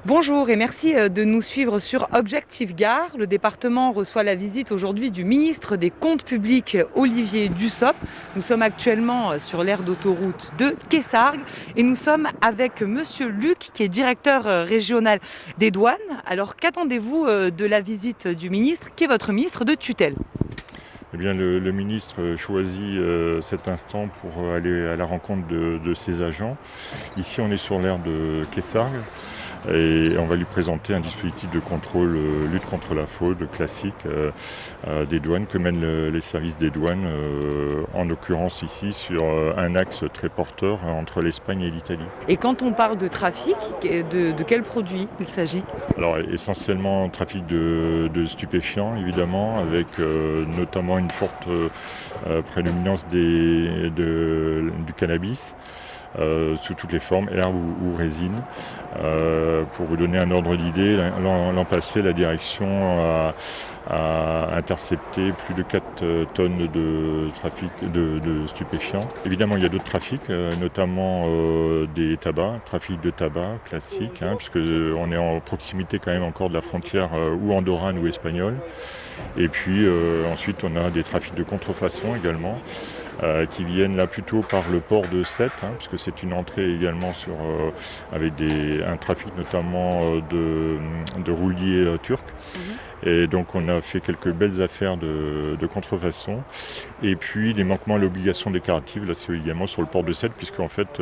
Bonjour et merci de nous suivre sur Objectif Gare. Le département reçoit la visite aujourd'hui du ministre des Comptes publics Olivier Dussopt. Nous sommes actuellement sur l'aire d'autoroute de Quessargues et nous sommes avec monsieur Luc qui est directeur régional des douanes. Alors qu'attendez-vous de la visite du ministre qui est votre ministre de tutelle? Eh bien, le ministre choisit cet instant pour aller à la rencontre de ses agents. Ici, on est sur l'aire de Quessargues et on va lui présenter un dispositif de contrôle, lutte contre la fraude classique des douanes que mènent les services des douanes, en l'occurrence ici sur un axe très porteur entre l'Espagne et l'Italie. Et quand on parle de trafic, de quel produit il s'agit? Alors essentiellement trafic de stupéfiants évidemment, avec notamment une forte prédominance du cannabis. Sous toutes les formes, herbe ou résine. Pour vous donner un ordre d'idée, l'an passé, la direction a intercepté plus de 4 tonnes de trafic de stupéfiants. Évidemment, il y a d'autres trafics, notamment des tabacs, trafic de tabac classique, puisque on est en proximité quand même encore de la frontière ou andorrane ou espagnole. Et puis ensuite, on a des trafics de contrefaçon également. Qui viennent là plutôt par le port de Sète, puisque c'est une entrée également avec un trafic notamment de rouliers turcs. Et donc on a fait quelques belles affaires de contrefaçon. Et puis les manquements à l'obligation déclarative, là c'est également sur le port de Sète, puisque en fait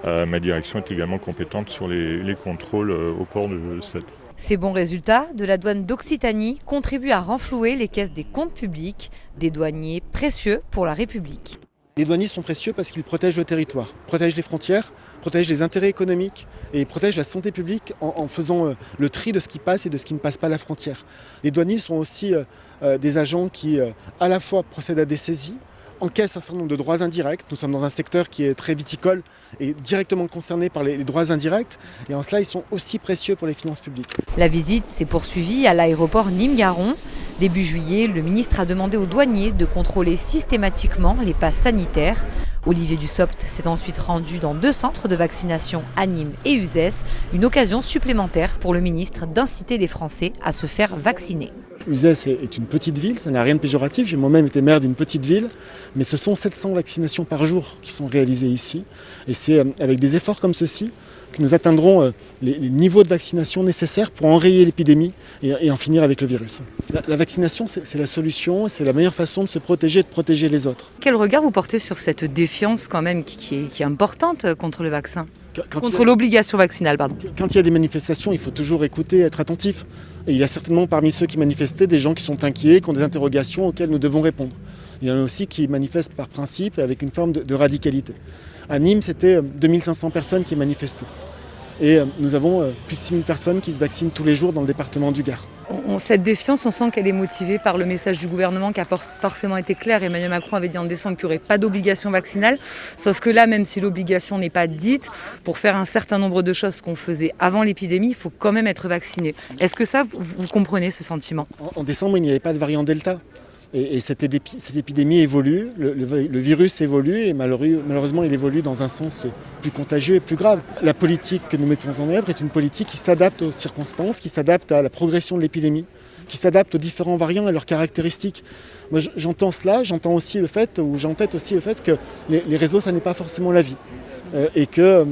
ma direction est également compétente sur les contrôles au port de Sète. Ces bons résultats de la douane d'Occitanie contribuent à renflouer les caisses des comptes publics, des douaniers précieux pour la République. Les douaniers sont précieux parce qu'ils protègent le territoire, protègent les frontières, protègent les intérêts économiques et protègent la santé publique en faisant le tri de ce qui passe et de ce qui ne passe pas la frontière. Les douaniers sont aussi des agents qui à la fois procèdent à des saisies, encaissent un certain nombre de droits indirects. Nous sommes dans un secteur qui est très viticole et directement concerné par les droits indirects. Et en cela, ils sont aussi précieux pour les finances publiques. La visite s'est poursuivie à l'aéroport Nîmes-Garons. Début juillet, le ministre a demandé aux douaniers de contrôler systématiquement les passes sanitaires. Olivier Dussopt s'est ensuite rendu dans 2 centres de vaccination à Nîmes et Uzès. Une occasion supplémentaire pour le ministre d'inciter les Français à se faire vacciner. Uzès est une petite ville, ça n'a rien de péjoratif. J'ai moi-même été maire d'une petite ville, mais ce sont 700 vaccinations par jour qui sont réalisées ici. Et c'est avec des efforts comme ceci que nous atteindrons les niveaux de vaccination nécessaires pour enrayer l'épidémie et en finir avec le virus. La vaccination, c'est la solution, c'est la meilleure façon de se protéger et de protéger les autres. Quel regard vous portez sur cette défiance quand même qui est importante contre le vaccin? Contre l'obligation vaccinale, pardon. Quand il y a des manifestations, il faut toujours écouter, être attentif. Et il y a certainement parmi ceux qui manifestaient des gens qui sont inquiets, qui ont des interrogations auxquelles nous devons répondre. Il y en a aussi qui manifestent par principe avec une forme de radicalité. À Nîmes, c'était 2500 personnes qui manifestaient. Et nous avons plus de 6000 personnes qui se vaccinent tous les jours dans le département du Gard. Cette défiance, on sent qu'elle est motivée par le message du gouvernement qui a forcément été clair. Emmanuel Macron avait dit en décembre qu'il n'y aurait pas d'obligation vaccinale. Sauf que là, même si l'obligation n'est pas dite, pour faire un certain nombre de choses qu'on faisait avant l'épidémie, il faut quand même être vacciné. Est-ce que ça, vous comprenez ce sentiment? En décembre, il n'y avait pas de variant Delta. Et cette épidémie évolue, le virus évolue et malheureusement il évolue dans un sens plus contagieux et plus grave. La politique que nous mettons en œuvre est une politique qui s'adapte aux circonstances, qui s'adapte à la progression de l'épidémie, qui s'adapte aux différents variants et leurs caractéristiques. Moi j'entends cela, j'entends aussi le fait, ou j'entête aussi le fait que les réseaux ça n'est pas forcément la vie. Et que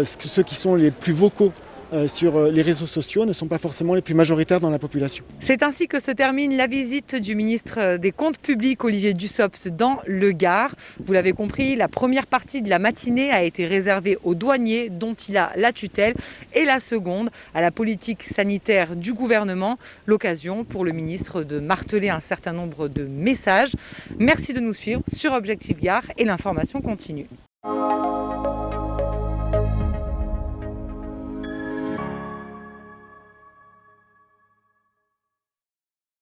ceux qui sont les plus vocaux sur les réseaux sociaux ne sont pas forcément les plus majoritaires dans la population. C'est ainsi que se termine la visite du ministre des Comptes publics Olivier Dussopt dans le Gard. Vous l'avez compris, la première partie de la matinée a été réservée aux douaniers dont il a la tutelle et la seconde à la politique sanitaire du gouvernement. L'occasion pour le ministre de marteler un certain nombre de messages. Merci de nous suivre sur Objectif Gard et l'information continue.